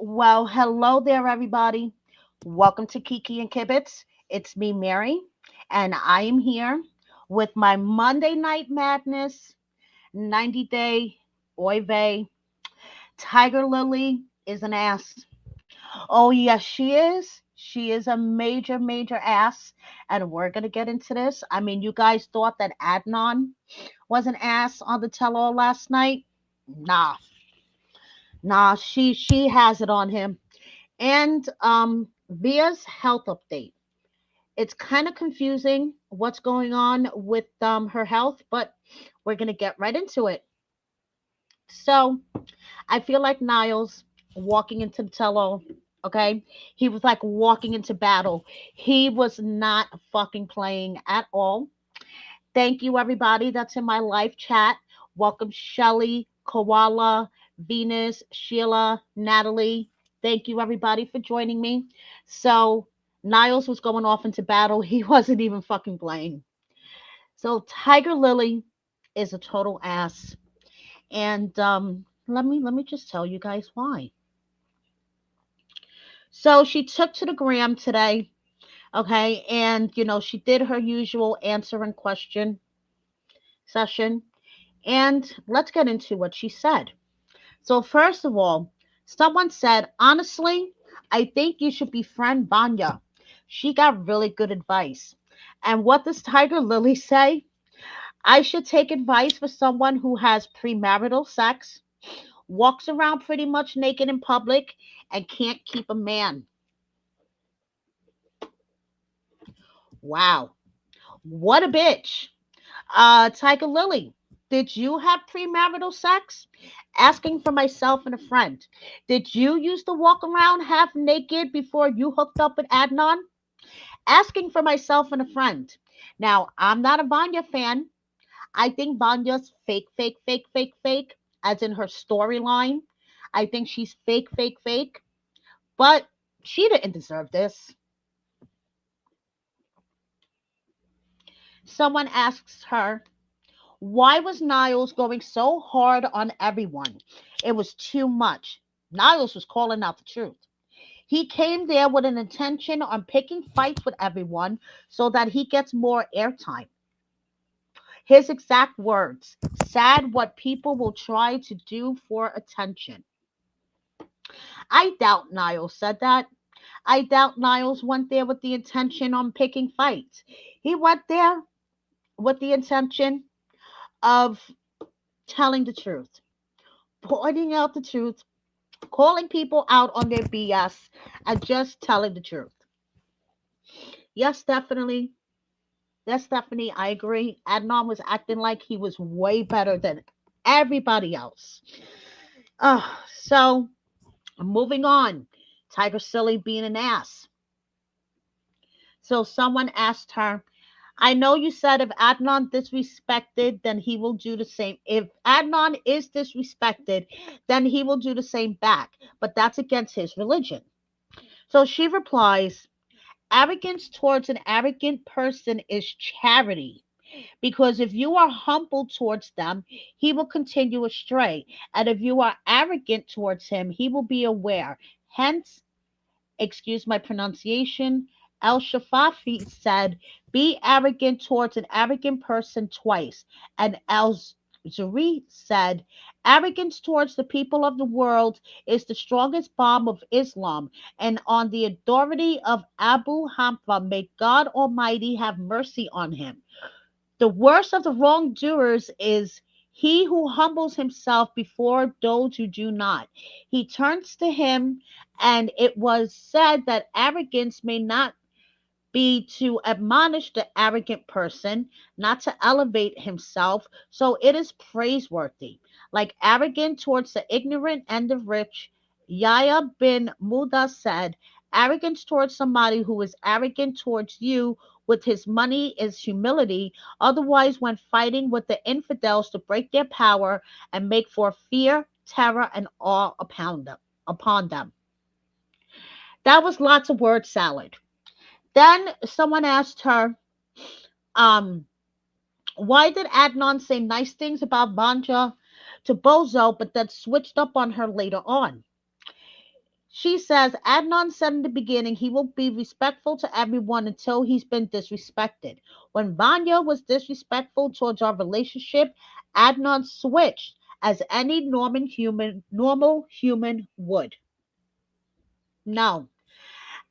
Well, hello there, everybody. Welcome to Kiki and Kibitz. It's me, Mary, and I am here with my Monday Night Madness 90 Day Oy vey. Tiger Lily is an ass. Oh, yes, she is. She is a major, major ass. And we're going to get into this. I mean, you guys thought that Adnan was an ass on the tell all last night? Nah, nah, she has it on him. And Veah's health update. It's kind of confusing what's going on with her health, but we're going to get right into it. So I feel like Niles walking into the tell okay? He was like walking into battle. He was not fucking playing at all. Thank you, everybody that's in my live chat. Welcome, Shelly, Koala, Venus, Sheila, Natalie. Thank you, everybody, for joining me. So, Niles was going off into battle. He wasn't even fucking playing. So, Tiger Lily is a total ass. And let me just tell you guys why. So, she took to the gram today, okay? And, she did her usual answer and question session. And let's get into what she said. So, first of all, someone said, honestly, I think you should befriend Vanja. She got really good advice. And what does Tiger Lily say? I should take advice for someone who has premarital sex, walks around pretty much naked in public, and can't keep a man. Wow. What a bitch. Tiger Lily, did you have premarital sex? Asking for myself and a friend. Did you used to walk around half naked before you hooked up with Adnan? Asking for myself and a friend. Now, I'm not a Vanya fan. I think Vanya's fake, fake, fake, fake, fake, as in her storyline. I think she's fake, fake, fake. But she didn't deserve this. Someone asks her, why was Niles going so hard on everyone? It was too much. Niles was calling out the truth. He came there with an intention on picking fights with everyone so that he gets more airtime. His exact words, sad what people will try to do for attention. I doubt Niles said that. I doubt Niles went there with the intention on picking fights. He went there with the intention of telling the truth, pointing out the truth, calling people out on their BS, and just telling the truth. Yes, definitely. Yes, Stephanie, I agree. Adnan was acting like he was way better than everybody else. So, moving on. TigerSilly being an ass. So, someone asked her, I know you said if Adnan disrespected, then he will do the same. If Adnan is disrespected, then he will do the same back. But that's against his religion. So she replies, arrogance towards an arrogant person is charity. Because if you are humble towards them, he will continue astray. And if you are arrogant towards him, he will be aware. Hence, excuse my pronunciation, El Shafafi said, be arrogant towards an arrogant person twice. And El Zuri said, arrogance towards the people of the world is the strongest bomb of Islam. And on the authority of Abu Hamza, may God Almighty have mercy on him. The worst of the wrongdoers is he who humbles himself before those who do not. He turns to him, and it was said that arrogance may not be to admonish the arrogant person, not to elevate himself, so it is praiseworthy. Like arrogant towards the ignorant and the rich, Yahya bin Muda said, arrogance towards somebody who is arrogant towards you with his money is humility. Otherwise, when fighting with the infidels to break their power and make for fear, terror, and awe upon them. That was lots of word salad. Then someone asked her, um, why did Adnan say nice things about Vanja to Bozo, but then switched up on her later on? She says, Adnan said in the beginning he will be respectful to everyone until he's been disrespected. When Vanya was disrespectful towards our relationship, Adnan switched as any normal human would. No.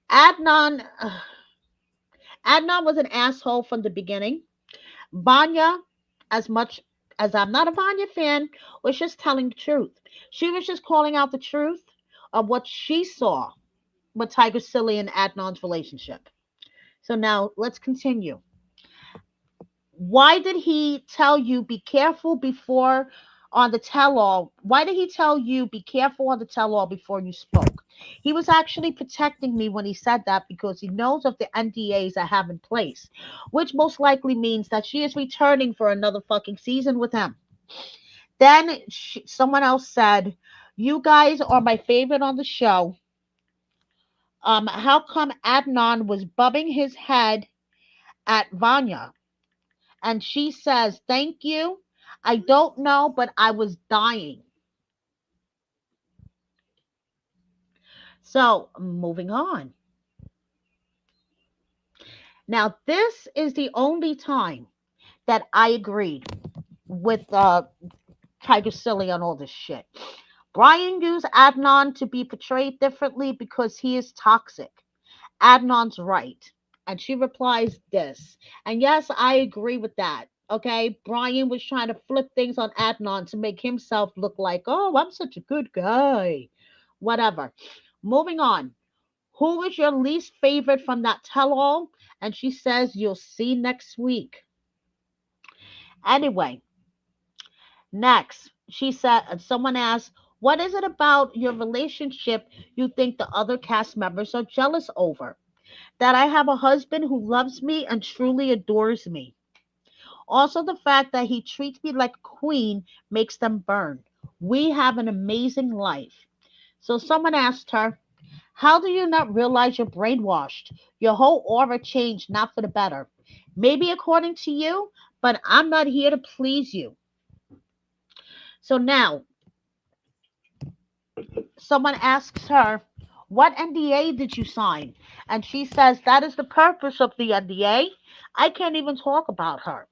Adnan Adnan was an asshole from the beginning. Vanya, as much as I'm not a Vanya fan, was just telling the truth. She was just calling out the truth of what she saw with TigerSilly and Adnan's relationship. So now let's continue. Why did he tell you be careful before on the tell all? Why did he tell you be careful on the tell all before you spoke? He was actually protecting me when he said that because he knows of the NDAs I have in place, which most likely means that she is returning for another fucking season with him. Then someone else said, "You guys are my favorite on the show. How come Adnan was bubbing his head at Vanya?" And she says, "Thank you. I don't know, but I was dying." So, moving on. Now, this is the only time that I agreed with TigerSilly on all this shit. Brian used Adnan to be portrayed differently because he is toxic. Adnan's right. And she replies this. And yes, I agree with that. Okay, Brian was trying to flip things on Adnan to make himself look like, oh, I'm such a good guy. Whatever. Moving on. Who is your least favorite from that tell all? And she says, you'll see next week. Anyway, next, she said, someone asked, what is it about your relationship you think the other cast members are jealous over? That I have a husband who loves me and truly adores me. Also, the fact that he treats me like a queen makes them burn. We have an amazing life. So, someone asked her, how do you not realize you're brainwashed? Your whole aura changed, not for the better. Maybe according to you, but I'm not here to please you. So, now, someone asks her, what NDA did you sign? And she says, that is the purpose of the NDA. I can't even talk about her.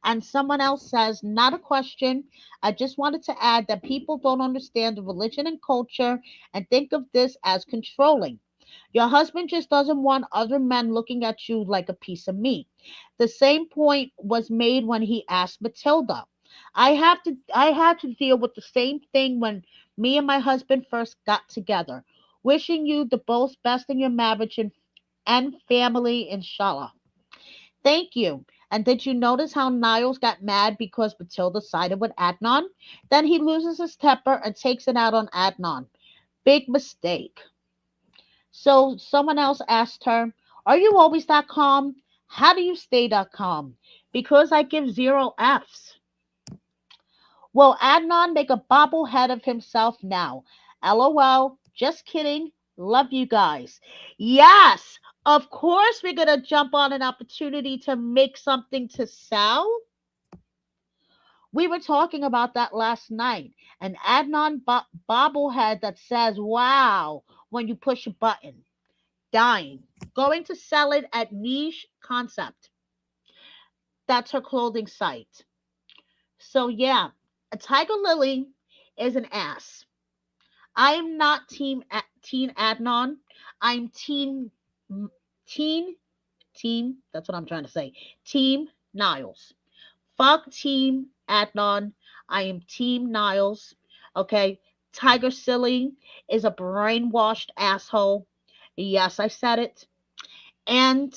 And someone else says, not a question. I just wanted to add that people don't understand the religion and culture and think of this as controlling. Your husband just doesn't want other men looking at you like a piece of meat. The same point was made when he asked Matilda. I had to deal with the same thing when me and my husband first got together. Wishing you the both best in your marriage and family, inshallah. Thank you. And did you notice how Niles got mad because Matilda sided with Adnan? Then he loses his temper and takes it out on Adnan. Big mistake. So someone else asked her, are you always that calm? How do you stay that calm? Because I give zero Fs. Will Adnan make a bobblehead of himself now? LOL. Just kidding. Love you guys. Yes, of course we're going to jump on an opportunity to make something to sell. We were talking about that last night. An Adnan bobblehead that says, wow, when you push a button. Dying. Going to sell it at Niche Concept. That's her clothing site. So yeah, a Tiger Lily is an ass. I am not Teen Adnan. I'm Teen Team. That's what I'm trying to say. Team Niles. Fuck Team Adnan. I am Team Niles. Okay. TigerSilly is a brainwashed asshole. Yes, I said it. And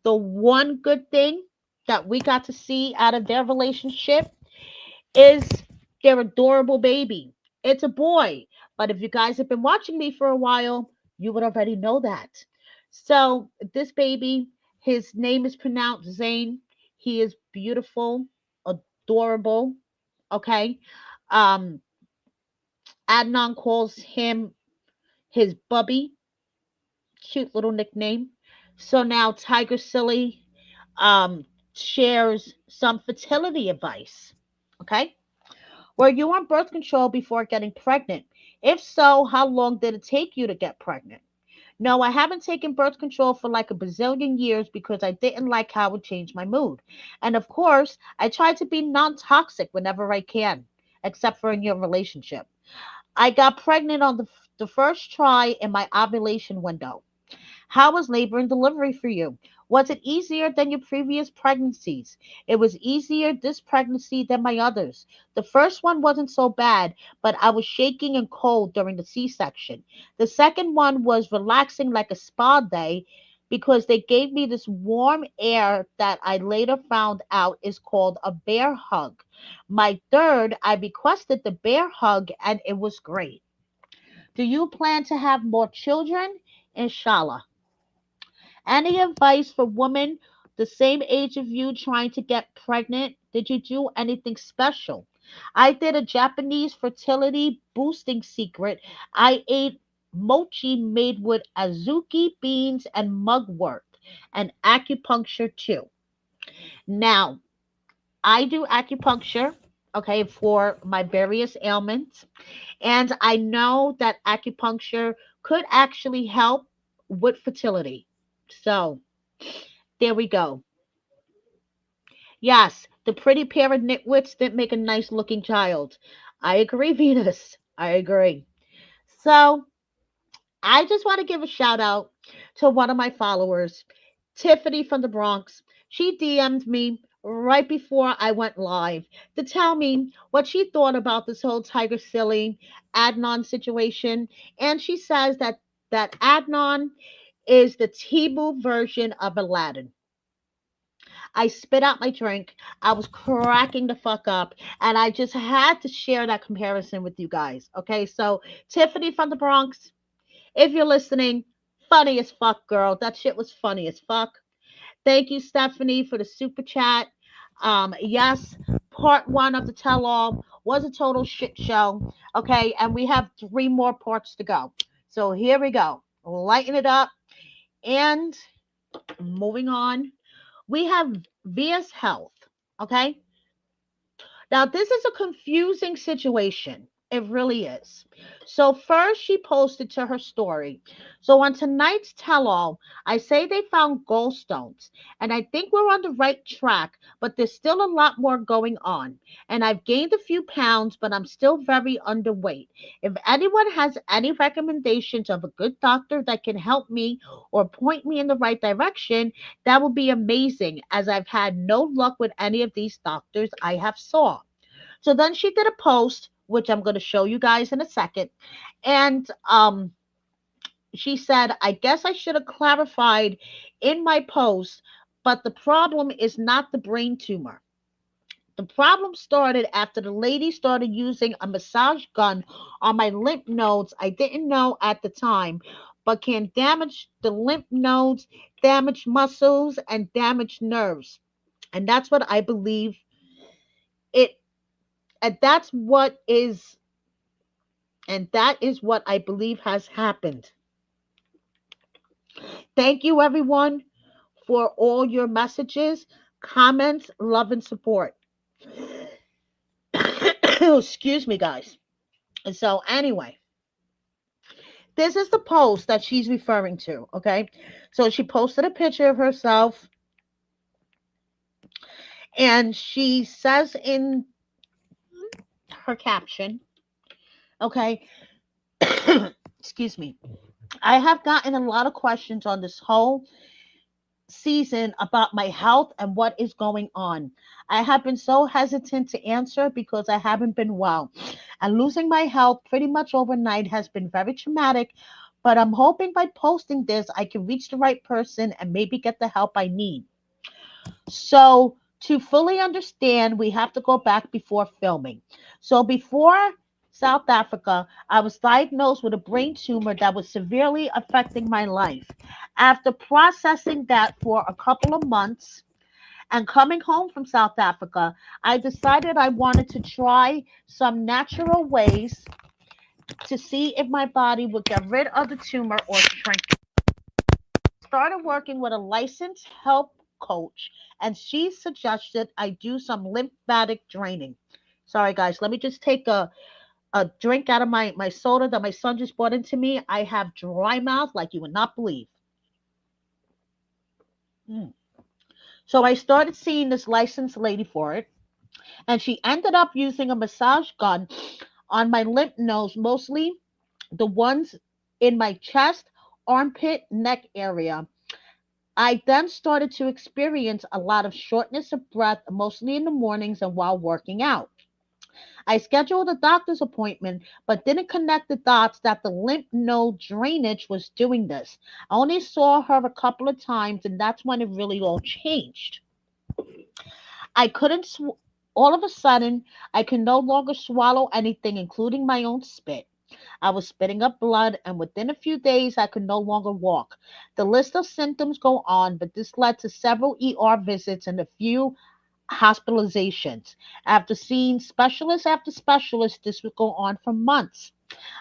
the one good thing that we got to see out of their relationship is their adorable baby. It's a boy. But if you guys have been watching me for a while, you would already know that. So this baby, his name is pronounced Zane. He is beautiful, adorable. Okay. Um, Adnan calls him his bubby. Cute little nickname. So now TigerSilly shares some fertility advice. Okay. Were you on birth control before getting pregnant? If so, how long did it take you to get pregnant? No, I haven't taken birth control for like a bazillion years because I didn't like how it changed my mood. And of course, I try to be non toxic whenever I can, except for in your relationship. I got pregnant on the first try in my ovulation window. How was labor and delivery for you? Was it easier than your previous pregnancies? It was easier this pregnancy than my others. The first one wasn't so bad, but I was shaking and cold during the C section. The second one was relaxing like a spa day because they gave me this warm air that I later found out is called a bear hug. My third, I requested the bear hug and it was great. Do you plan to have more children? Inshallah. Any advice for women the same age of you trying to get pregnant? Did you do anything special? I did a Japanese fertility boosting secret. I ate mochi made with azuki beans and mugwort and acupuncture too. Now, I do acupuncture, okay, for my various ailments. And I know that acupuncture could actually help with fertility. So, there we go. Yes, the pretty pair of nitwits did make a nice looking child. I agree, Venus. I agree. So I just want to give a shout out to one of my followers, Tiffany from the Bronx. She DM'd me right before I went live to tell me what she thought about this whole TigerSilly Adnan situation. And she says that Adnan is the Tibu version of Aladdin. I spit out my drink. I was cracking the fuck up. And I just had to share that comparison with you guys. Okay. So, Tiffany from the Bronx, if you're listening, funny as fuck, girl. That shit was funny as fuck. Thank you, Stephanie, for the super chat. Yes, part one of the tell all was a total shit show. Okay. And we have three more parts to go. So, here we go. Lighten it up. And moving on, we have Veah's health. Okay. Now, this is a confusing situation. It really is. So, first, she posted to her story. So, on tonight's tell all, I say they found gallstones, and I think we're on the right track, but there's still a lot more going on. And I've gained a few pounds, but I'm still very underweight. If anyone has any recommendations of a good doctor that can help me or point me in the right direction, that would be amazing, as I've had no luck with any of these doctors I have saw. So then she did a post, which I'm going to show you guys in a second. And she said, I guess I should have clarified in my post, but the problem is not the brain tumor. The problem started after the lady started using a massage gun on my lymph nodes. I didn't know at the time, but can damage the lymph nodes, damage muscles, and damage nerves. And that's what I believe it and that's what is and that is what I believe has happened. Thank you everyone for all your messages, comments, love and support. Excuse me guys. And so anyway, this is the post that she's referring to, okay? So she posted a picture of herself and she says in her caption, okay, excuse me. I have gotten a lot of questions on this whole season about my health and what is going on. I have been so hesitant to answer because I haven't been well. And losing my health pretty much overnight has been very traumatic. But I'm hoping by posting this, I can reach the right person and maybe get the help I need. So, to fully understand, we have to go back before filming. So, before South Africa, I was diagnosed with a brain tumor that was severely affecting my life. After processing that for a couple of months and coming home from South Africa, I decided I wanted to try some natural ways to see if my body would get rid of the tumor or shrink it. Started working with a licensed health coach, and she suggested I do some lymphatic draining. Sorry, guys. Let me just take a drink out of my soda that my son just brought into me. I have dry mouth like you would not believe. Mm. So I started seeing this licensed lady for it, and she ended up using a massage gun on my lymph nodes, mostly the ones in my chest, armpit, neck area. I then started to experience a lot of shortness of breath, mostly in the mornings and while working out. I scheduled a doctor's appointment, but didn't connect the dots that the lymph node drainage was doing this. I only saw her a couple of times, and that's when it really all changed. I couldn't, all of a sudden, I could no longer swallow anything, including my own spit. I was spitting up blood, and within a few days, I could no longer walk. The list of symptoms go on, but this led to several ER visits and a few hospitalizations. After seeing specialist after specialist, this would go on for months.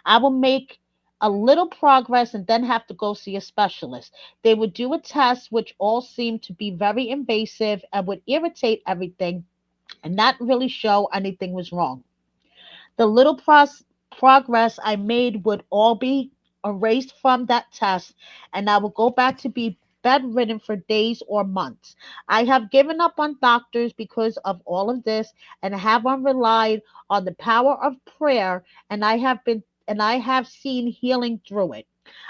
I would make a little progress and then have to go see a specialist. They would do a test, which all seemed to be very invasive and would irritate everything and not really show anything was wrong. The little progress I made would all be erased from that test, and I would go back to be bedridden for days or months. I have given up on doctors because of all of this and have relied on the power of prayer, and I have seen healing through it.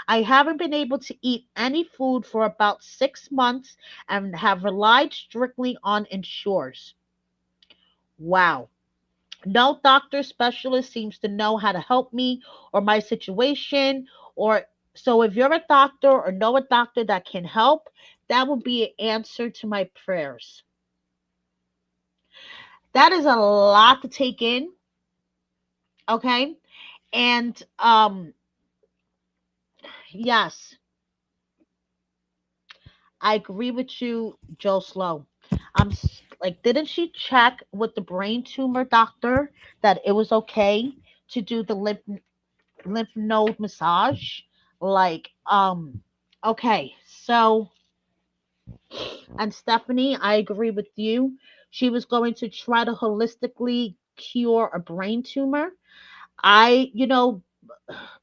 I haven't been able to eat any food for about 6 months and have relied strictly on insures. Wow. No doctor specialist seems to know how to help me or my situation, or so if you're a doctor or know a doctor that can help, that would be an answer to my prayers. That is a lot to take in. Okay. And yes, I agree with you, Joe Slow. Like, didn't she check with the brain tumor doctor that it was okay to do the lymph node massage? Like, okay, so, and Stephanie, I agree with you. She was going to try to holistically cure a brain tumor. I,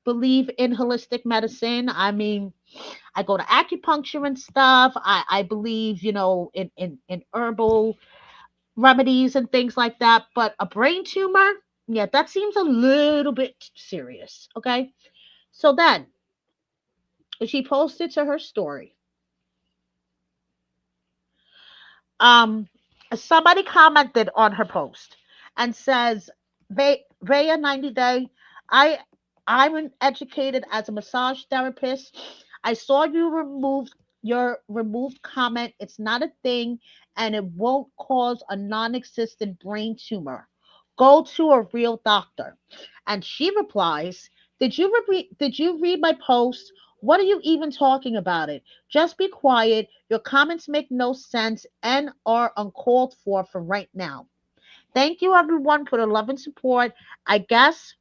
believe in holistic medicine. I mean, I go to acupuncture and stuff. I believe, in herbal remedies and things like that. But a brain tumor, yeah, that seems a little bit serious. Okay. So then she posted to her story. Um, Somebody commented on her post and says, Veah 90 Day, I I'm educated as a massage therapist. I saw you remove your removed comment. It's not a thing and it won't cause a non-existent brain tumor. Go to a real doctor. And she replies, did you read my post? What are you even talking about it? Just be quiet. Your comments make no sense and are uncalled for right now. Thank you, everyone, for the love and support. I guess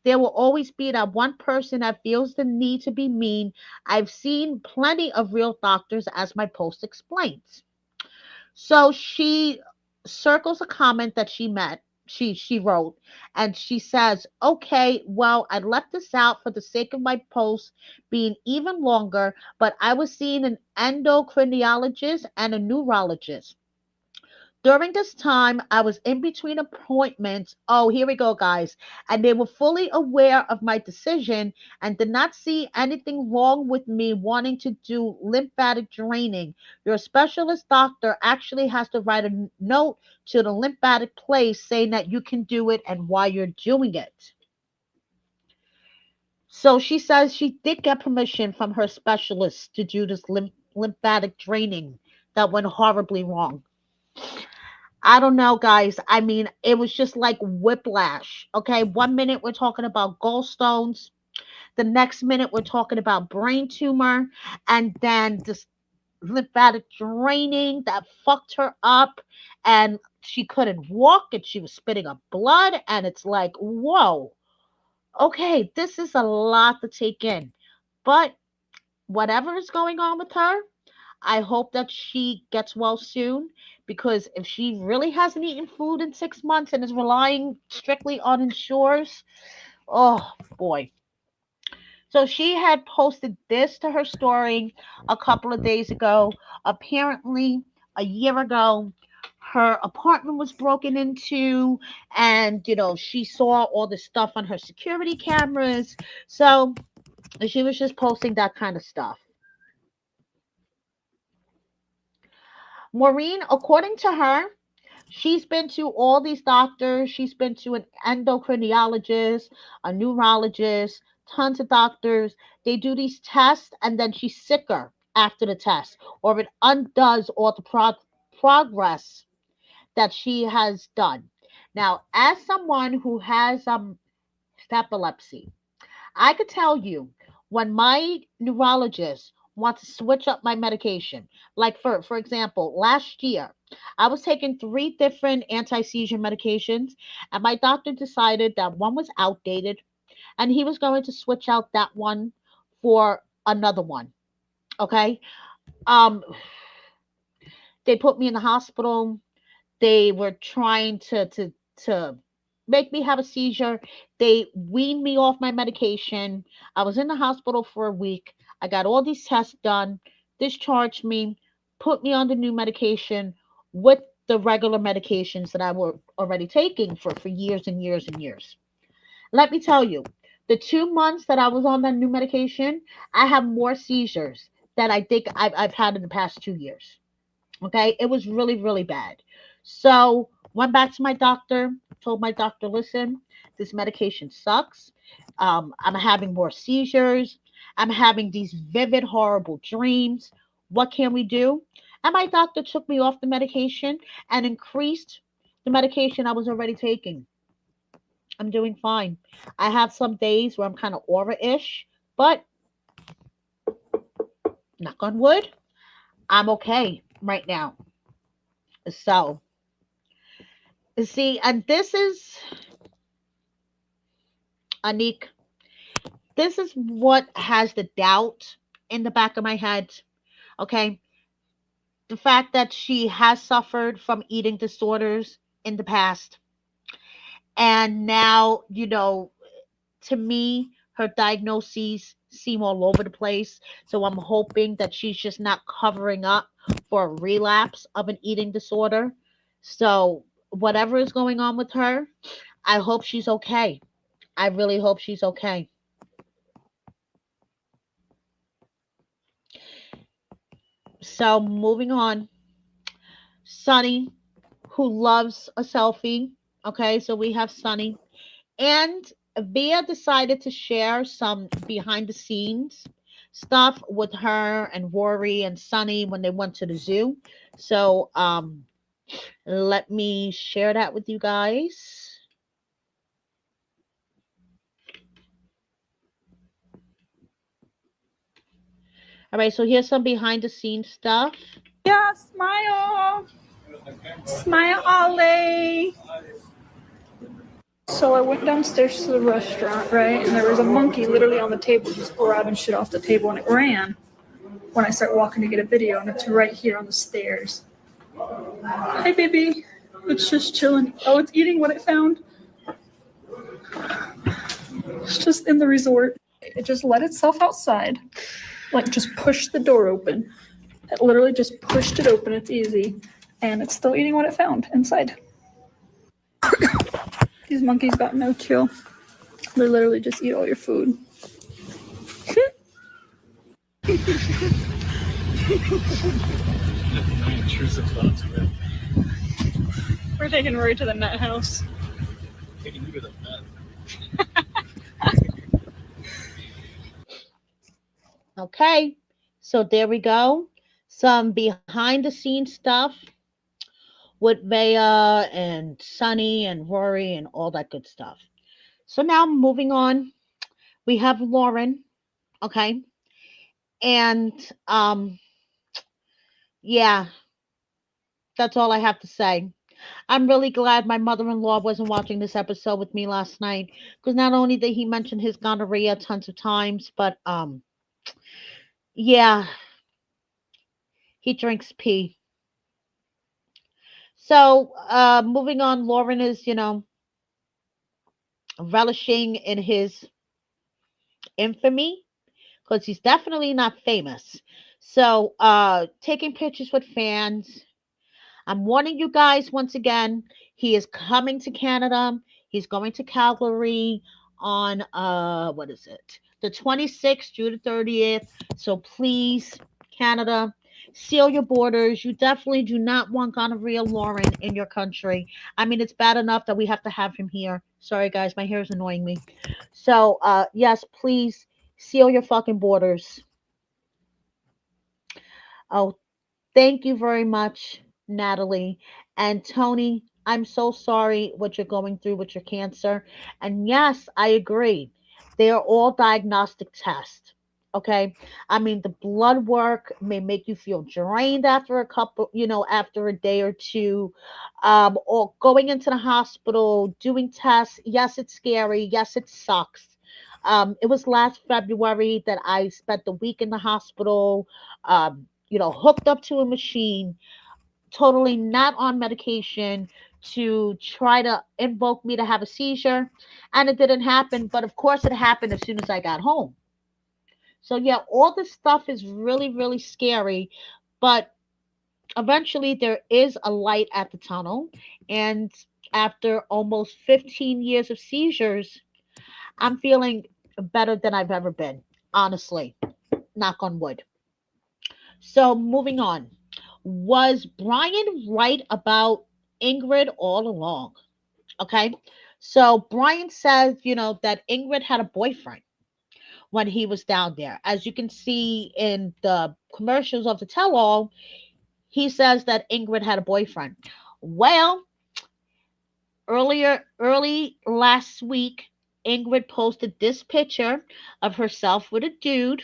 there will always be that one person that feels the need to be mean. I've seen plenty of real doctors, as my post explains. So she circles a comment that she wrote, and she says, okay, well, I left this out for the sake of my post being even longer, but I was seeing an endocrinologist and a neurologist. During this time, I was in between appointments. Oh, here we go, guys. And they were fully aware of my decision and did not see anything wrong with me wanting to do lymphatic draining. Your specialist doctor actually has to write a note to the lymphatic place saying that you can do it and why you're doing it. So she says she did get permission from her specialist to do this lymphatic draining that went horribly wrong. I don't know, guys. I mean, it was just like whiplash. Okay. One minute we're talking about gallstones. The next minute we're talking about brain tumor. And then this lymphatic draining that fucked her up. And she couldn't walk and she was spitting up blood. And it's like, whoa. Okay. This is a lot to take in. But whatever is going on with her, I hope that she gets well soon because if she really hasn't eaten food in 6 months and is relying strictly on insures, oh boy. So she had posted this to her story a couple of days ago. Apparently, a year ago, her apartment was broken into, and she saw all the stuff on her security cameras. So she was just posting that kind of stuff. Maureen, according to her, she's been to all these doctors. She's been to an endocrinologist, a neurologist, tons of doctors. They do these tests, and then she's sicker after the test, or it undoes all the progress that she has done. Now, as someone who has epilepsy, I could tell you when my neurologist wants to switch up my medication. Like for example, last year I was taking three different anti-seizure medications, and my doctor decided that one was outdated and he was going to switch out that one for another one. Okay? Um they put me in the hospital. They were trying to make me have a seizure. They weaned me off my medication. I was in the hospital for a week. I got all these tests done, discharged me, put me on the new medication with the regular medications that I were already taking for years and years and years. Let me tell you, the 2 months that I was on that new medication, I have more seizures than I think I've had in the past 2 years. Okay, it was really, really bad. So went back to my doctor, told my doctor, listen, this medication sucks. I'm having more seizures. I'm having these vivid, horrible dreams. What can we do? And my doctor took me off the medication and increased the medication I was already taking. I'm doing fine. I have some days where I'm kind of aura-ish, but knock on wood, I'm okay right now. So, see, and this is Anik. This is what has the doubt in the back of my head. Okay. The fact that she has suffered from eating disorders in the past. And now, to me, her diagnoses seem all over the place. So I'm hoping that she's just not covering up for a relapse of an eating disorder. So, whatever is going on with her, I hope she's okay. I really hope she's okay. So moving on, Sunny, who loves a selfie. Okay, so we have Sunny, and Veah decided to share some behind the scenes stuff with her and Rory and Sunny when they went to the zoo. So let me share that with you guys. All right, so here's some behind the scenes stuff. Yeah, smile. Smile, Ollie. So I went downstairs to the restaurant, right? And there was a monkey literally on the table just grabbing shit off the table, and it ran when I start walking to get a video, and it's right here on the stairs. Hey, baby. It's just chilling. Oh, it's eating what it found. It's just in the resort. It just let itself outside. Like, just push the door open. It literally just pushed it open. It's easy. And it's still eating what it found inside. These monkeys got no chill. They literally just eat all your food. Intrusive thoughts, man. We're taking Rory to the nut house. Taking you to the nut. Okay, so there we go. Some behind the scenes stuff with Veah and Sunny and Rory and all that good stuff. So now moving on, we have Loren, okay? And yeah, that's all I have to say. I'm really glad my mother-in-law wasn't watching this episode with me last night, because not only did he mention his gonorrhea tons of times, but yeah, he drinks pee. So, moving on, Loren is, relishing in his infamy because he's definitely not famous. So, taking pictures with fans. I'm warning you guys once again. He is coming to Canada. He's going to Calgary on what is it? The 26th through the 30th. So please, Canada, seal your borders. You definitely do not want gonorrhea Lauren in your country. I mean, it's bad enough that we have to have him here. Sorry guys, my hair is annoying me. So yes, please seal your fucking borders. Oh, thank you very much, Natalie. And Tony, I'm so sorry what you're going through with your cancer. And yes, I agree. They are all diagnostic tests. Okay. I mean, the blood work may make you feel drained after a couple, after a day or two. Or going into the hospital, doing tests. Yes, it's scary. Yes, it sucks. It was last February that I spent the week in the hospital. Hooked up to a machine, totally not on medication to try to invoke me to have a seizure. And it didn't happen. But of course, it happened as soon as I got home. So, yeah, all this stuff is really, really scary. But eventually, there is a light at the tunnel. And after almost 15 years of seizures, I'm feeling better than I've ever been, honestly. Knock on wood. So, moving on. Was Brian right about Ingrid all along? Okay. So Brian says, that Ingrid had a boyfriend when he was down there. As you can see in the commercials of the tell all, he says that Ingrid had a boyfriend. Well, early last week, Ingrid posted this picture of herself with a dude,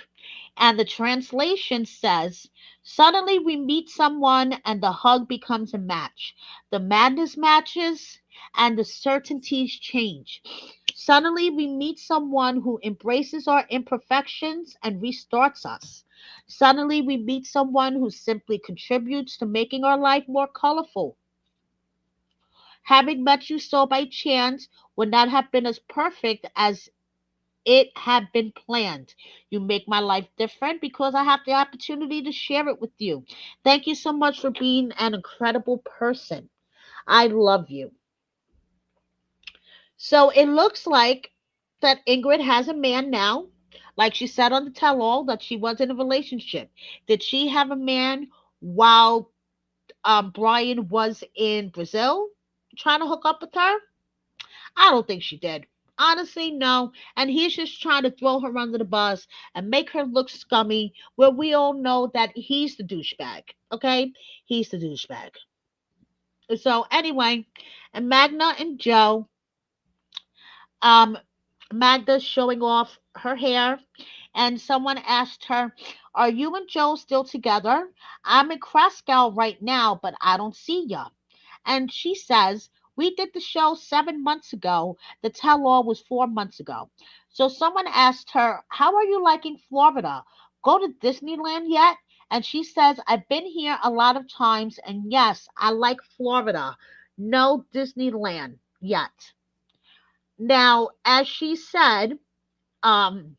and the translation says, suddenly we meet someone and the hug becomes a match. The madness matches and the certainties change. Suddenly we meet someone who embraces our imperfections and restarts us. Suddenly we meet someone who simply contributes to making our life more colorful. Having met you so by chance would not have been as perfect as it had been planned. You make my life different because I have the opportunity to share it with you. Thank you so much for being an incredible person. I love you. So it looks like that Ingrid has a man now. Like she said on the tell all that she was in a relationship. Did she have a man while Brian was in Brazil trying to hook up with her? I don't think she did. Honestly, no. And he's just trying to throw her under the bus and make her look scummy, where we all know that he's the douchebag. Okay? He's the douchebag. So, anyway, and Magna and Joe, um, Magda's showing off her hair, and someone asked her, are you and Joe still together? I'm in Kraskow right now, but I don't see ya. And she says, we did the show 7 months ago. The tell all was 4 months ago. So someone asked her, how are you liking Florida? Go to Disneyland yet? And she says, I've been here a lot of times, and yes, I like Florida. No Disneyland yet. Now, as she said, um,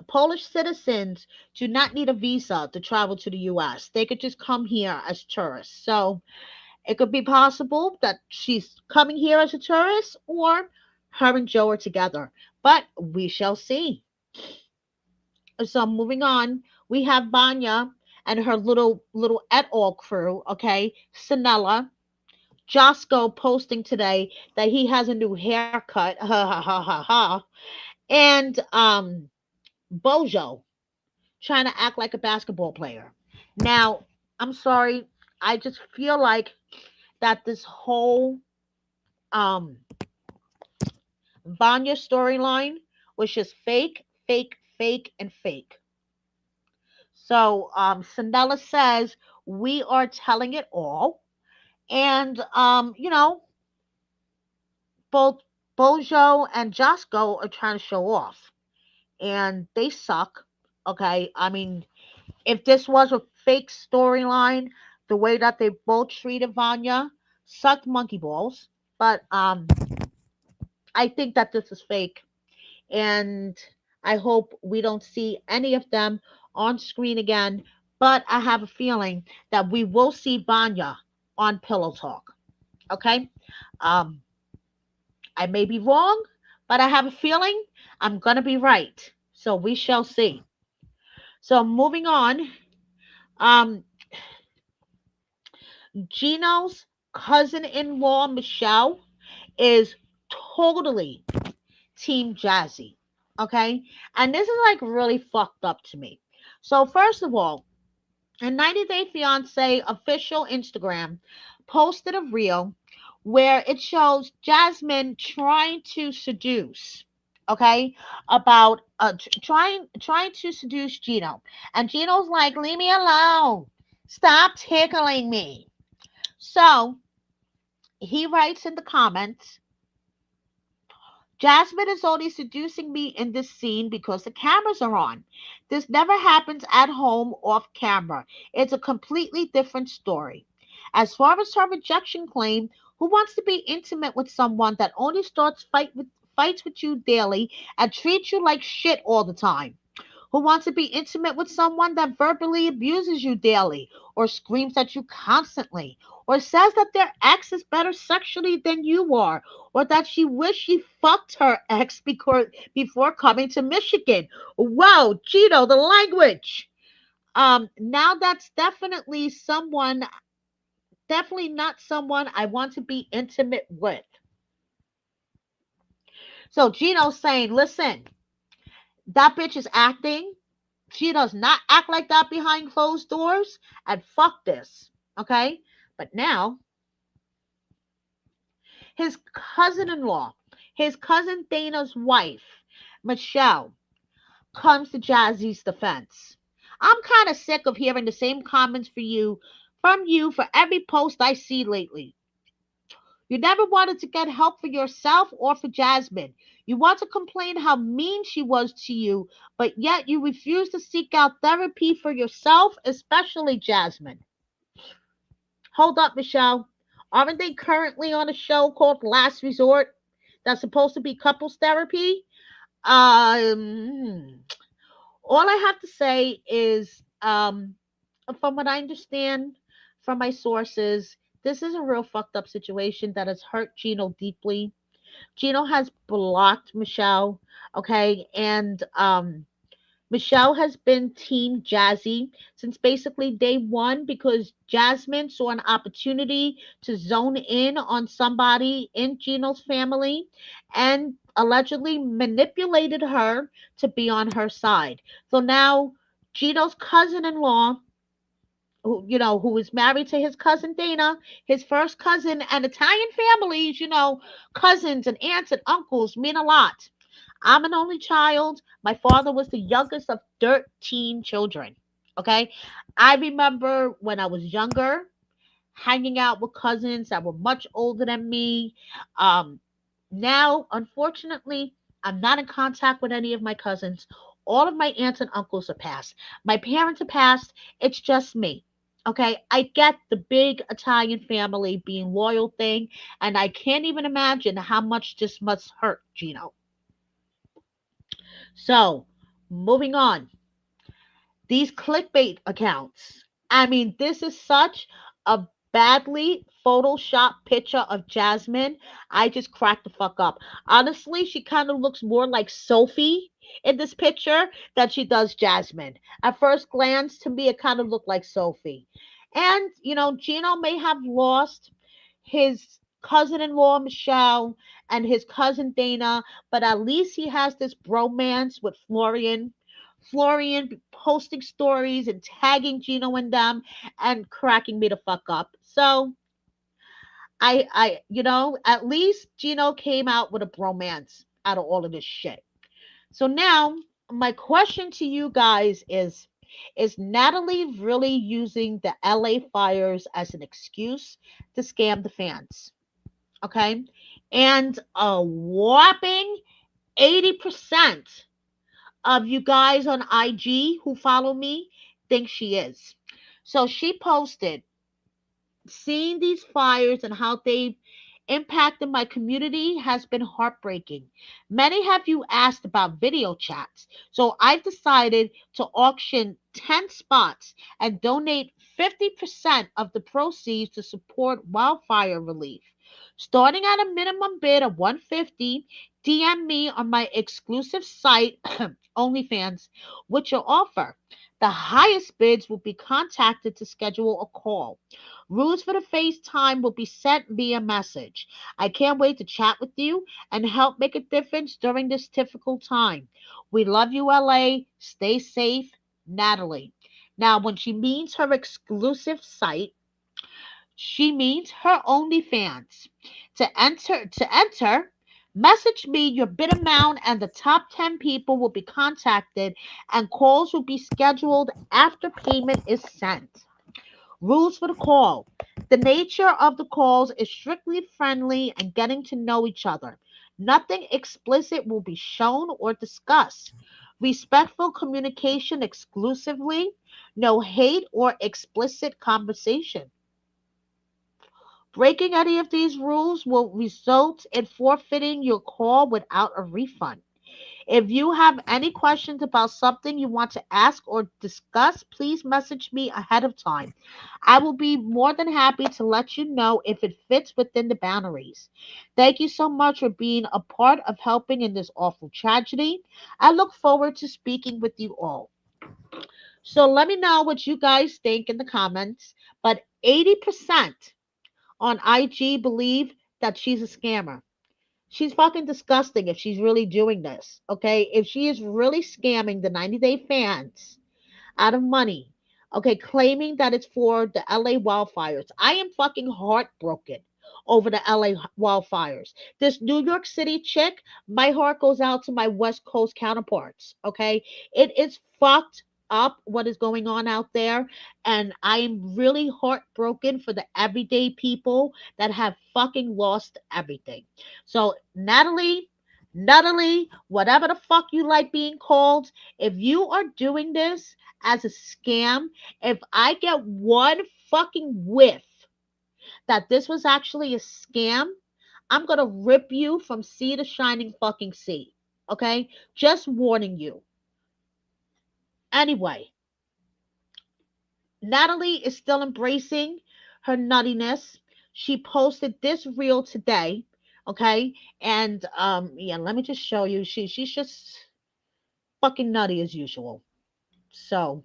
Polish citizens do not need a visa to travel to the US. They could just come here as tourists. So it could be possible that she's coming here as a tourist or her and Joe are together. But we shall see. So moving on, we have Vanya and her little et al crew, okay? Sinella. Josco posting today that he has a new haircut. Ha ha ha ha ha. And Bojo trying to act like a basketball player. Now, I'm sorry. I just feel like that this whole Vanya storyline was just fake, fake, fake, and fake. So Sandella says we are telling it all, and both Bojo and Josco are trying to show off, and they suck. Okay, I mean, if this was a fake storyline, the way that they both treated Vanya sucked monkey balls. But I think that this is fake, and I hope we don't see any of them on screen again. But I have a feeling that we will see Vanya on Pillow Talk. Okay, um, I may be wrong, but I have a feeling I'm gonna be right. So we shall see. So moving on, um, Gino's cousin-in-law Michelle is totally Team Jazzy. Okay, and this is like really fucked up to me. So first of all, a 90 Day Fiance official Instagram posted a reel where it shows Jasmine trying to seduce, okay, about trying to seduce Gino, and Gino's like, "Leave me alone, stop tickling me." So he writes in the comments, Jasmine is only seducing me in this scene because the cameras are on. This never happens at home off camera. It's a completely different story. As far as her rejection claim, who wants to be intimate with someone that only fights with you daily and treats you like shit all the time? Who wants to be intimate with someone that verbally abuses you daily, or screams at you constantly, or says that their ex is better sexually than you are, or that she wished she fucked her ex before coming to Michigan? Wow, Gino, the language. Now that's definitely not someone I want to be intimate with. So Gino's saying, listen, that bitch is acting. She does not act like that behind closed doors, and fuck this. Okay? But now, his cousin in law, his cousin Dana's wife, Michelle, comes to Jazzy's defense. I'm kind of sick of hearing the same comments from you for every post I see lately. You never wanted to get help for yourself or for Jasmine. You want to complain how mean she was to you, but yet you refuse to seek out therapy for yourself, especially Jasmine. Hold up, Michelle. Aren't they currently on a show called Last Resort that's supposed to be couples therapy? Um, all I have to say is, from what I understand from my sources, this is a real fucked up situation that has hurt Gino deeply. Gino has blocked Michelle, okay, and Michelle has been Team Jazzy since basically day one because Jasmine saw an opportunity to zone in on somebody in Gino's family and allegedly manipulated her to be on her side. So now Gino's cousin-in-law, who is married to his cousin Dana, his first cousin, and Italian families, cousins and aunts and uncles mean a lot. I'm an only child. My father was the youngest of 13 children. Okay. I remember when I was younger, hanging out with cousins that were much older than me. Um, Now, unfortunately, I'm not in contact with any of my cousins. All of my aunts and uncles are passed. My parents are passed. It's just me. Okay, I get the big Italian family being loyal thing, and I can't even imagine how much this must hurt Gino. So, moving on. These clickbait accounts. I mean, this is such a badly photoshopped picture of Jasmine. I just cracked the fuck up. Honestly, she kind of looks more like Sophie in this picture than she does Jasmine. At first glance, to me, it kind of looked like Sophie. And, Gino may have lost his cousin in law, Michelle, and his cousin Dana, but at least he has this bromance with Florian. Florian posting stories and tagging Gino and them and cracking me the fuck up. So at least Gino came out with a bromance out of all of this shit. So now my question to you guys is Natalie really using the LA fires as an excuse to scam the fans? Okay. And a whopping 80% of you guys on IG who follow me think she is. So she posted Seeing these fires and how they've impacted my community has been heartbreaking. Many have you asked about video chats, so I've decided to auction 10 spots and donate 50% of the proceeds to support wildfire relief. Starting at a minimum bid of 150, DM me on my exclusive site OnlyFans with your offer. The highest bids will be contacted to schedule a call. Rules for the FaceTime will be sent via message. I can't wait to chat with you and help make a difference during this difficult time. We love you, LA. Stay safe, Natalie. Now, when she means her exclusive site, she means her OnlyFans. To enter, message me your bid amount and the top 10 people will be contacted and calls will be scheduled after payment is sent. Rules for the call. The nature of the calls is strictly friendly and getting to know each other. Nothing explicit will be shown or discussed. Respectful communication exclusively. No hate or explicit conversation. Breaking any of these rules will result in forfeiting your call without a refund. If you have any questions about something you want to ask or discuss, please message me ahead of time. I will be more than happy to let you know if it fits within the boundaries. Thank you so much for being a part of helping in this awful tragedy. I look forward to speaking with you all. So let me know what you guys think in the comments. But 80% on IG believe that she's a scammer. She's fucking disgusting if she's really doing this. Okay. If she is really scamming the 90-day fans out of money, okay, claiming that it's for the LA wildfires. I am fucking heartbroken over the LA wildfires. This New York City chick, my heart goes out to my West Coast counterparts. Okay. It is fucked up what is going on out there. And I am really heartbroken for the everyday people that have fucking lost everything. So, Natalie, whatever the fuck you like being called, if you are doing this as a scam, if I get one fucking whiff that this was actually a scam, I'm gonna rip you from sea to shining fucking sea. Okay? Just warning you. Anyway, Natalie is still embracing her nuttiness. She posted this reel today. Okay? And yeah, let me just show you. She's just fucking nutty as usual. So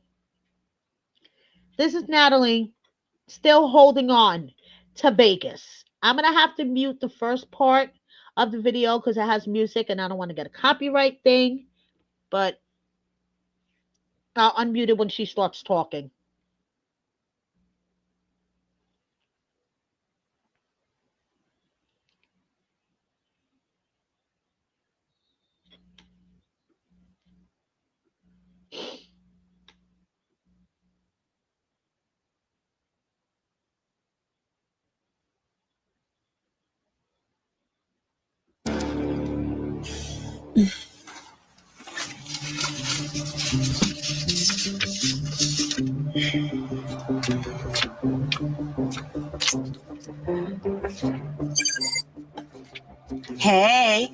this is Natalie still holding on to Vegas. I'm going to have to mute the first part of the video because it has music and I don't want to get a copyright thing. But I'll unmute it when she starts talking. Hey,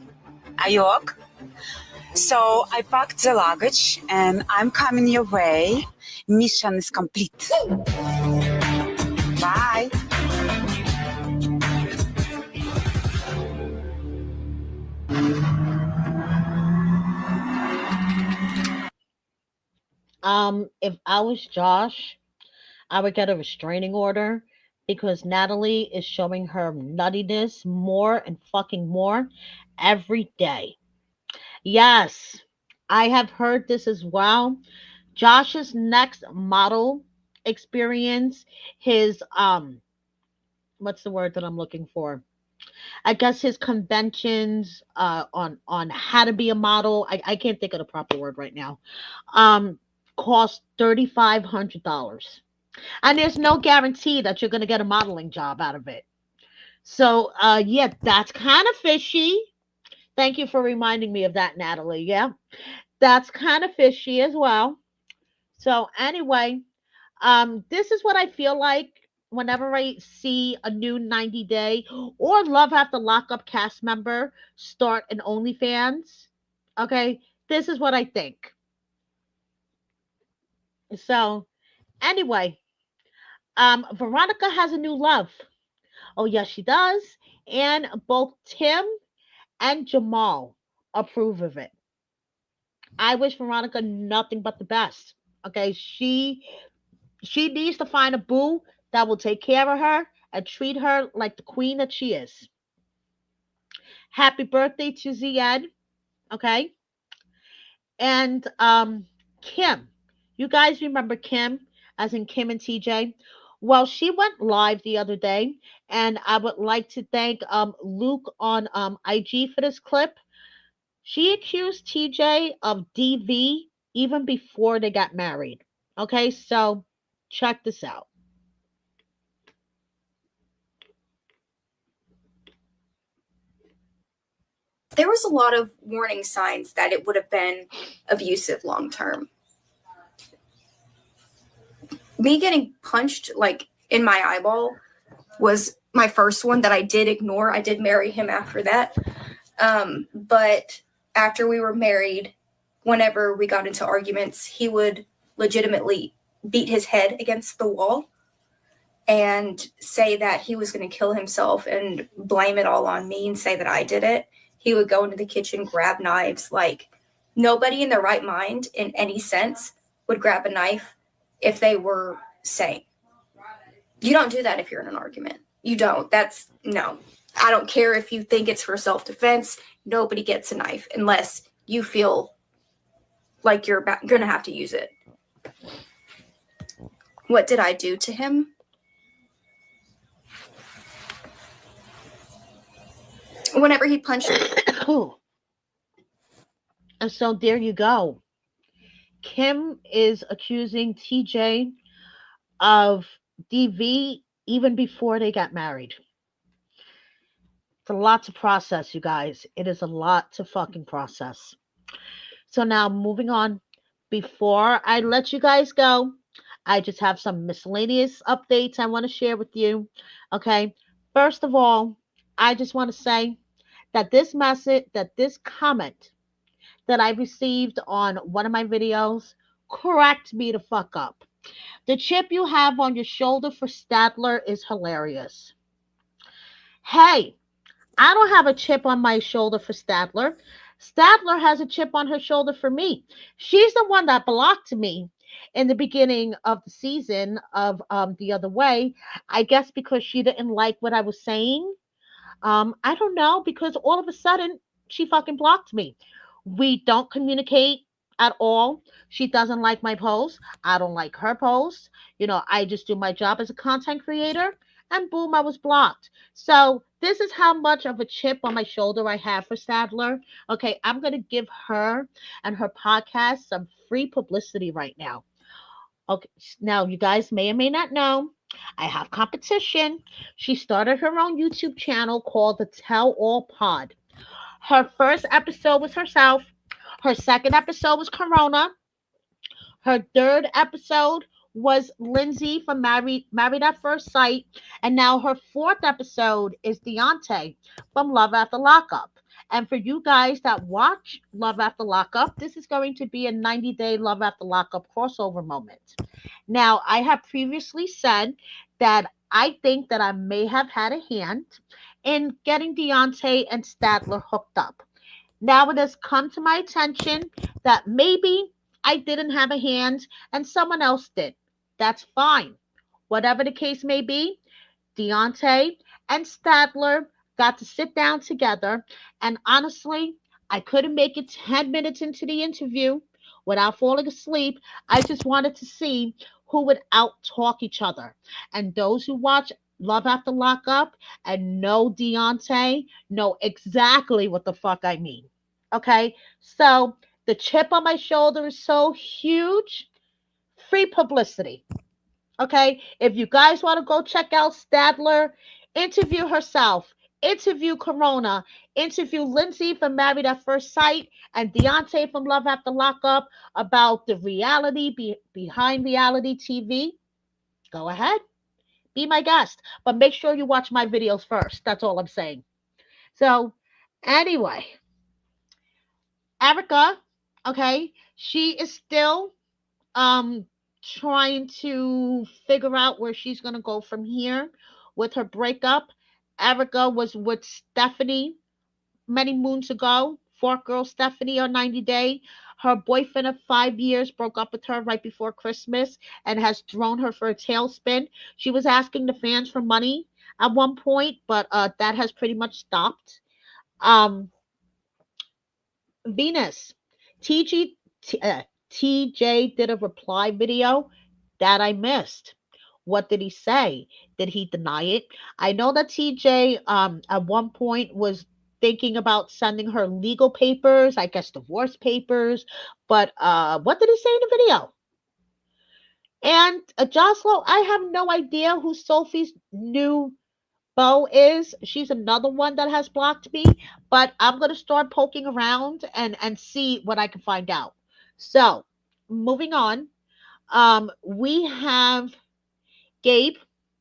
Ayok. So I packed the luggage and I'm coming your way. Mission is complete. Bye. If I was Josh, I would get a restraining order because Natalie is showing her nuttiness more and fucking more every day. Yes, I have heard this as well. Josh's next model experience, his what's the word that I'm looking for? I guess his conventions on how to be a model. I can't think of the proper word right now. Um cost $3,500. And there's no guarantee that you're gonna get a modeling job out of it. So yeah, that's kind of fishy. Thank you for reminding me of that, Natalie. Yeah. That's kind of fishy as well. So anyway, this is what I feel like. whenever I see a new 90 Day or Love After Lockup cast member start an OnlyFans, okay, this is what I think. So, anyway, Veronica has a new love. Oh, yes, she does. And both Tim and Jamal approve of it. I wish Veronica nothing but the best. Okay, she needs to find a boo that will take care of her and treat her like the queen that she is. Happy birthday to Ziad, okay? And Kim. You guys remember Kim, as in Kim and TJ? Well, she went live the other day, and I would like to thank Luke on IG for this clip. She accused TJ of DV even before they got married. Okay, so check this out. There was a lot of warning signs that it would have been abusive long term. Me getting punched like in my eyeball was my first one that I did ignore. I did marry him after that. But after we were married, whenever we got into arguments, he would legitimately beat his head against the wall and say that he was going to kill himself and blame it all on me and say that I did it. He would go into the kitchen, grab knives. Like, nobody in their right mind, in any sense, would grab a knife if they were sane. You don't do that if you're in an argument. You don't. That's, no. I don't care if you think it's for self-defense. Nobody gets a knife unless you feel like you're going to have to use it. What did I do to him? Whenever he punched me. And so there you go. Kim is accusing TJ of DV even before they got married. It's a lot to process, you guys. It is a lot to fucking process. So now moving on. Before I let you guys go, I just have some miscellaneous updates I want to share with you. Okay. First of all, I just want to say that this comment that I received on one of my videos cracked me the fuck up. The chip you have on your shoulder for Statler is hilarious. Hey, I don't have a chip on my shoulder for Statler. Statler has a chip on her shoulder for me. She's the one that blocked me in the beginning of the season of The Other Way. I guess because she didn't like what I was saying. I don't know, because all of a sudden she fucking blocked me. We don't communicate at all. She doesn't like my posts. I don't like her posts. I just do my job as a content creator, and boom, I was blocked. So this is how much of a chip on my shoulder I have for Statler. Okay, I'm going to give her and her podcast some free publicity right now. Okay, now you guys may or may not know, I have competition. She started her own YouTube channel called the Tell All Pod. Her first episode was herself. Her second episode was Corona. Her third episode was Lindsay from Married at First Sight. And now her fourth episode is Deontay from Love After Lockup. And for you guys that watch Love After Lockup, this is going to be a 90-day Love After Lockup crossover moment. Now, I have previously said that I think that I may have had a hand in getting Deontay and Statler hooked up. Now it has come to my attention that maybe I didn't have a hand and someone else did. That's fine. Whatever the case may be, Deontay and Statler got to sit down together, and honestly, I couldn't make it 10 minutes into the interview without falling asleep. I just wanted to see who would out-talk each other. And those who watch Love After Lockup and know Deontay know exactly what the fuck I mean. Okay? So the chip on my shoulder is so huge. Free publicity. Okay? If you guys want to go check out Statler, interview herself, interview Corona, interview Lindsay from Married at First Sight, and Deontay from Love After Lockup about the reality behind reality TV, go ahead. Be my guest. But make sure you watch my videos first. That's all I'm saying. So, anyway, Erica, okay, she is still um trying to figure out where she's gonna go from here with her breakup. Erica was with Stephanie many moons ago. Fork girl Stephanie on 90 Day. Her boyfriend of 5 years broke up with her right before Christmas and has thrown her for a tailspin. She was asking the fans for money at one point, but that has pretty much stopped. Um, Venus, TG, TJ did a reply video that I missed. What did he say? Did he deny it? I know that TJ at one point was thinking about sending her legal papers, I guess divorce papers, but what did he say in the video? And Joslo, I have no idea who Sophie's new beau is. She's another one that has blocked me, but I'm gonna start poking around and see what I can find out. So, moving on, we have Gabe,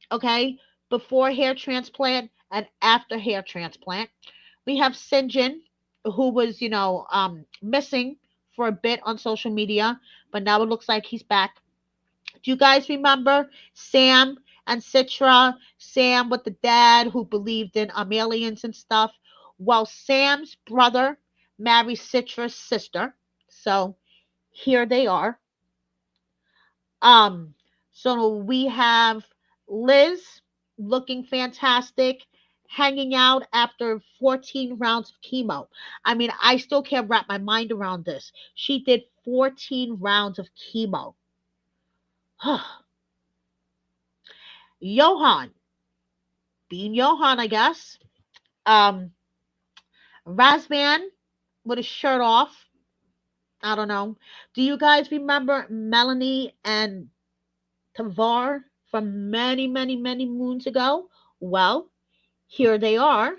okay, before hair transplant and after hair transplant. We have Sinjin, who was, missing for a bit on social media, but now it looks like he's back. Do you guys remember Sam and Citra? Sam with the dad who believed in aliens and stuff. Well, Sam's brother married Citra's sister. So here they are. Um, so we have Liz looking fantastic, hanging out after 14 rounds of chemo. I mean, I still can't wrap my mind around this. She did 14 rounds of chemo. Johan, being Johan, I guess. Um, Razvan with his shirt off. I don't know. Do you guys remember Melanie and Tavar from many, many, many moons ago? Well, here they are.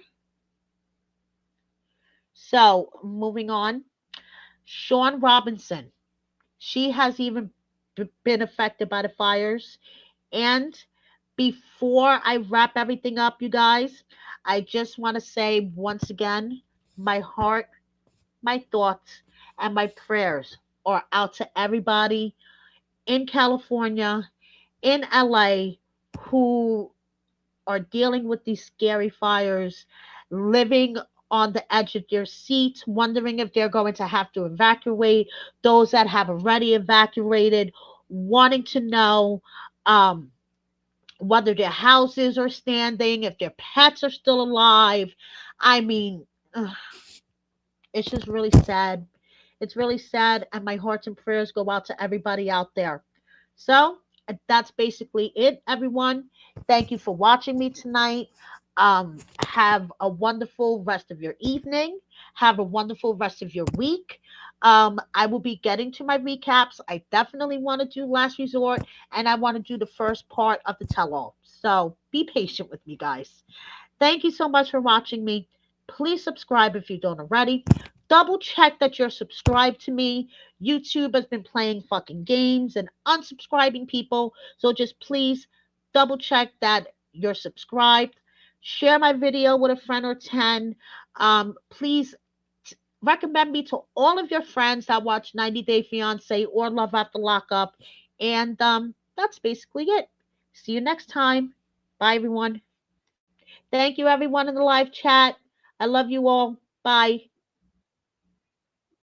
So, moving on. Sean Robinson. She has even been affected by the fires. And before I wrap everything up, you guys, I just want to say once again, my heart, my thoughts, and my prayers are out to everybody in California, in LA, who are dealing with these scary fires, living on the edge of their seats, wondering if they're going to have to evacuate, those that have already evacuated, wanting to know whether their houses are standing, if their pets are still alive. I mean, it's just really sad. It's really sad, and my hearts and prayers go out to everybody out there. So that's basically it, everyone. Thank you for watching me tonight. Have a wonderful rest of your evening. Have a wonderful rest of your week. I will be getting to my recaps. I definitely want to do Last Resort, and I want to do the first part of the tell all. So be patient with me, guys. Thank you so much for watching me. Please subscribe if you don't already. Double check that you're subscribed to me. YouTube has been playing fucking games and unsubscribing people. So just please double check that you're subscribed. Share my video with a friend or 10. Please recommend me to all of your friends that watch 90 Day Fiancé or Love After Lockup. And that's basically it. See you next time. Bye, everyone. Thank you, everyone in the live chat. I love you all. Bye.